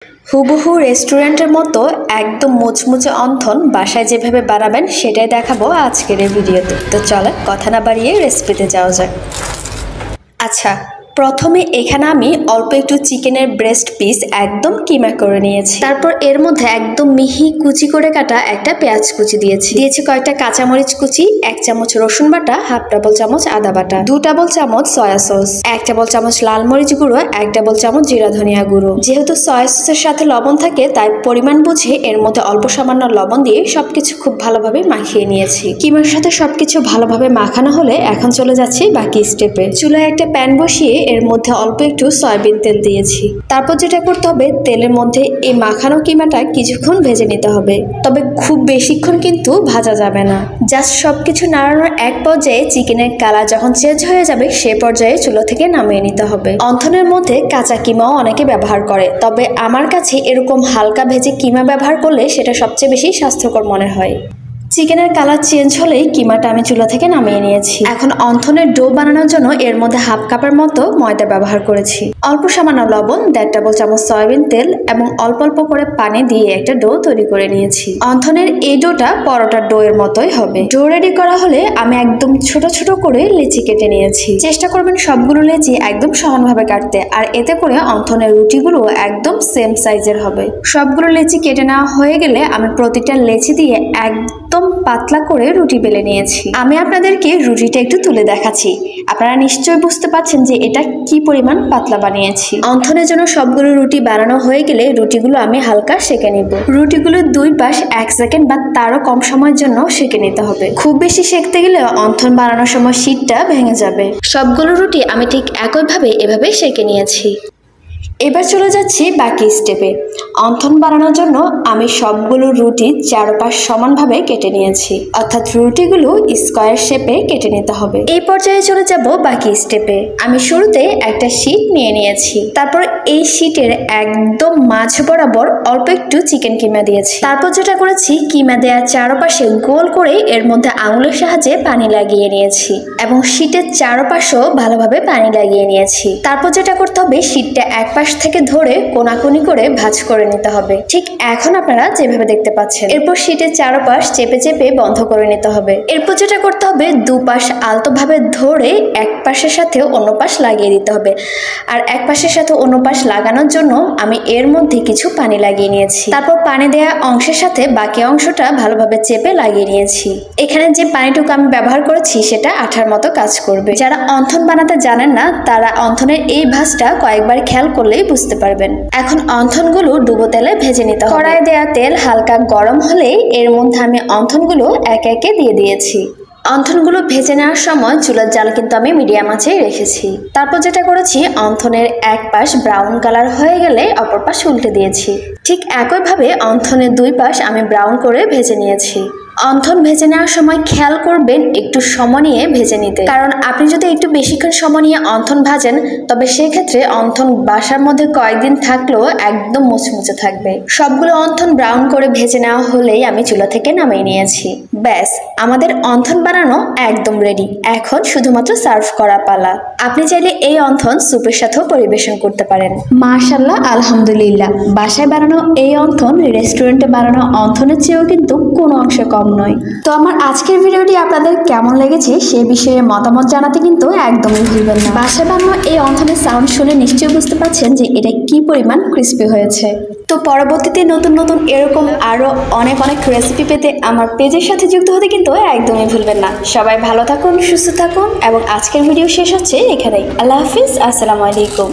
হুবহু রেস্টুরেন্টের মতো একদম মুচমুচে অন্থন বাসায় যেভাবে বানাবেন সেটাই দেখাবো আজকের এই ভিডিওতে। তো চলেন কথা না বাড়িয়ে রেসিপিতে যাওয়া যাক। আচ্ছা, প্রথমে এখানে আমি অল্প একটু চিকেনের ব্রেস্ট পিস একদম কিমা করে নিয়েছি। তারপর এর মধ্যে একদম মিহি কুচি করে কাটা একটা পেঁয়াজ কুচি দিয়েছি কয়েকটা কাঁচামরিচ কুচি, 1 চামচ রসুন বাটা, হাফ টেবিল চামচ আদা বাটা, 2 টেবিল চামচ সয়া সস, 1 টেবিল চামচ লাল মরিচ গুঁড়ো, 1 টেবিল চামচ জিরা ধনিয়া গুঁড়ো। যেহেতু সয়া সসের সাথে লবণ থাকে তাই পরিমাণ বুঝে এর মধ্যে অল্প সামান্য লবণ দিয়ে সবকিছু খুব ভালোভাবে মাখিয়ে নিয়েছি। কিমার সাথে সবকিছু ভালোভাবে মাখানো হলে এখন চলে যাচ্ছি বাকি স্টেপে। চুলায় একটা প্যান বসিয়ে এর মধ্যে অল্প একটু সয়াবিন তেল দিয়েছি। তারপর যেটা করতে হবে, তেলের মধ্যে এই মাখানো কিমাটা কিছুক্ষণ ভেজে নিতে হবে, তবে খুব বেশিক্ষণ কিন্তু ভাজা যাবে না। জাস্ট সবকিছু নাড়ানোর এক পর্যায়ে চিকেনের কালার যখন চেঞ্জ হয়ে যাবে সে পর্যায়ে চুলা থেকে নামিয়ে নিতে হবে। অন্থনের মধ্যে কাঁচা কিমাও অনেকে ব্যবহার করে, তবে আমার কাছে এরকম হালকা ভেজে কিমা ব্যবহার করলে সেটা সবচেয়ে বেশি স্বাস্থ্যকর মনে হয়। চিকেনের কালার চেঞ্জ হলেই কিমাটা আমি চুলা থেকে নামিয়ে নিয়েছি। এখন অন্থনের ডো বানানোর জন্য এর মধ্যে হাফ কাপের মতো ময়দা ব্যবহার করেছি, অল্প সামান্য লবণ, 1.5 টেবিল চামচ সয়াবিন তেল এবং অল্প অল্প করে পানি দিয়ে একটা ডো তৈরি করে নিয়েছি। অন্থনের এই ডোটা পরোটার ডো এর মতোই হবে। ডো রেডি করা হলে আমি একদম ছোট ছোট করে লেচি কেটে নিয়েছি। চেষ্টা করবেন সবগুলো লেচি একদম সমানভাবে কাটতে, আর এতে করে অন্থনের রুটিগুলো একদম সেম সাইজের হবে। সবগুলো লেচি কেটে নেওয়া হয়ে গেলে আমি প্রতিটা লেচি দিয়ে একদম পাতলা করে রুটি বেলে নিয়েছি। আমি আপনাদেরকে রুটিটা একটু তুলে দেখাচ্ছি, আপনারা নিশ্চয়ই বুঝতে পারছেন যে এটা কি পরিমাণ পাতলা বানিয়েছি। অন্থনের জন্য সবগুলো রুটি বানানো হয়ে গেলে রুটিগুলো আমি হালকা সেঁকে নিব। রুটিগুলো দুই পাশ 1 সেকেন্ড বা তারও কম সময়ের জন্য সেঁকে নিতে হবে। খুব বেশি সেঁকতে গেলে অন্থন বানানোর সময় শীটটা ভেঙে যাবে। সবগুলো রুটি আমি ঠিক একইভাবে এভাবে সেঁকে নিয়েছি। এবার চলে যাচ্ছি বাকি স্টেপে। অন্থন বানানোর জন্য আমি সবগুলো রুটি চারপাশ সমানভাবে কেটে নিয়েছি, অর্থাৎ রুটিগুলো স্কোয়ার শেপে কেটে নিতে হবে। এই পর্যায়ে চলে যাব বাকি স্টেপে। আমি শুরুতে একটা শীট নিয়ে নিয়েছি, তারপর এই শীটের একদম মাঝ বরাবর অল্প একটু চিকেন কিমা দিয়েছি। তারপর যেটা করেছি, কিমা দেওয়ার চারপাশে গোল করে এর মধ্যে আঙুলের সাহায্যে পানি লাগিয়ে নিয়েছি এবং শীটের চারপাশেও ভালোভাবে পানি লাগিয়ে নিয়েছি। তারপর যেটা করতে হবে, শীটটা এক পাশ থেকে ধরে কোনাকুনি করে ভাঁজ করে নিতে হবে, ঠিক এখন আপনারা যেভাবে দেখতে পাচ্ছেন। এরপর শীটের চারপাশ চেপে চেপে বন্ধ করে নিতে হবে। এরপর যেটা করতে হবে, দুপাশ আলতোভাবে ধরে এক পাশের সাথে অন্য পাশ লাগিয়ে দিতে হবে। আর এক পাশের সাথে অন্য পাশ লাগানোর জন্য আমি এর মধ্যে কিছু পানি লাগিয়ে নিয়েছি। তারপর পানি দেওয়া অংশের সাথে বাকি অংশটা ভালোভাবে চেপে লাগিয়ে নিয়েছি। এখানে যে পানিটুকু আমি ব্যবহার করেছি সেটা আঠার মতো কাজ করবে। যারা অন্থন বানাতে জানেন না তারা অন্থনের এই ভাঁজটা কয়েকবার খেয়াল করলেই বুঝতে পারবেন। এখন অন্থনগুলো ডুবো তেলে ভেজে নিতে হবে। কড়াইয়ে দেওয়া তেল হালকা গরম হলেই এর মধ্যে আমি অন্থনগুলো একে একে দিয়ে দিয়েছি। অন্থনগুলো ভেজে নেওয়ার সময় চুলার জাল কিন্তু আমি মিডিয়াম আঁচে রেখেছি। তারপর যেটা করেছি, অন্থনের এক পাশ ব্রাউন কালার হয়ে গেলে অপর পাশ উল্টে দিয়েছি। ঠিক একইভাবে অন্থনের দুই পাশ আমি ব্রাউন করে ভেজে নিয়েছি। অন্থন ভেজে নেওয়ার সময় খেয়াল করবেন একটু সময় নিয়ে ভেজে নিতে, কারণ আপনি যদি একটু বেশিক্ষণ সময় নিয়ে অন্থন ভাজেন তবে সেক্ষেত্রে অন্থন বাসার মধ্যে কয়েকদিন থাকলেও একদম মুচমুচে থাকবে। সবগুলো অন্থন ব্রাউন করে ভেজে নেওয়া হলেই আমি চুলা থেকে নামিয়ে নিয়েছি। ব্যাস, আমাদের অন্থন বানানো একদম রেডি। এখন শুধুমাত্র সার্ভ করা পালা। আপনি চাইলে এই অন্থন স্যুপের সাথেও পরিবেশন করতে পারেন। মাশাআল্লাহ, আলহামদুলিল্লাহ, বাসায় বানানো এই অন্থন রেস্টুরেন্টে বানানো অন্থনের চেয়েও কিন্তু কোনো অংশে কম নয়। তো আমার আজকের ভিডিওটি আপনাদের কেমন লেগেছে সে বিষয়ে মতামত জানাতে কিন্তু একদমই ভুলবেন না। বাসায় বানানো এই অন্থনের সাউন্ড শুনে নিশ্চয়ই বুঝতে পারছেন যে এটা কি পরিমাণ ক্রিস্পি হয়েছে। তো পরবর্তীতে নতুন নতুন এরকম আরো অনেক অনেক রেসিপি পেতে আমার পেজের সাথে যুক্ত হতে কিন্তু একদমই ভুলবেন না। সবাই ভালো থাকুন, সুস্থ থাকুন এবং আজকের ভিডিও শেষ হচ্ছে এখানেই। আল্লাহ হাফিজ, আসসালামু আলাইকুম।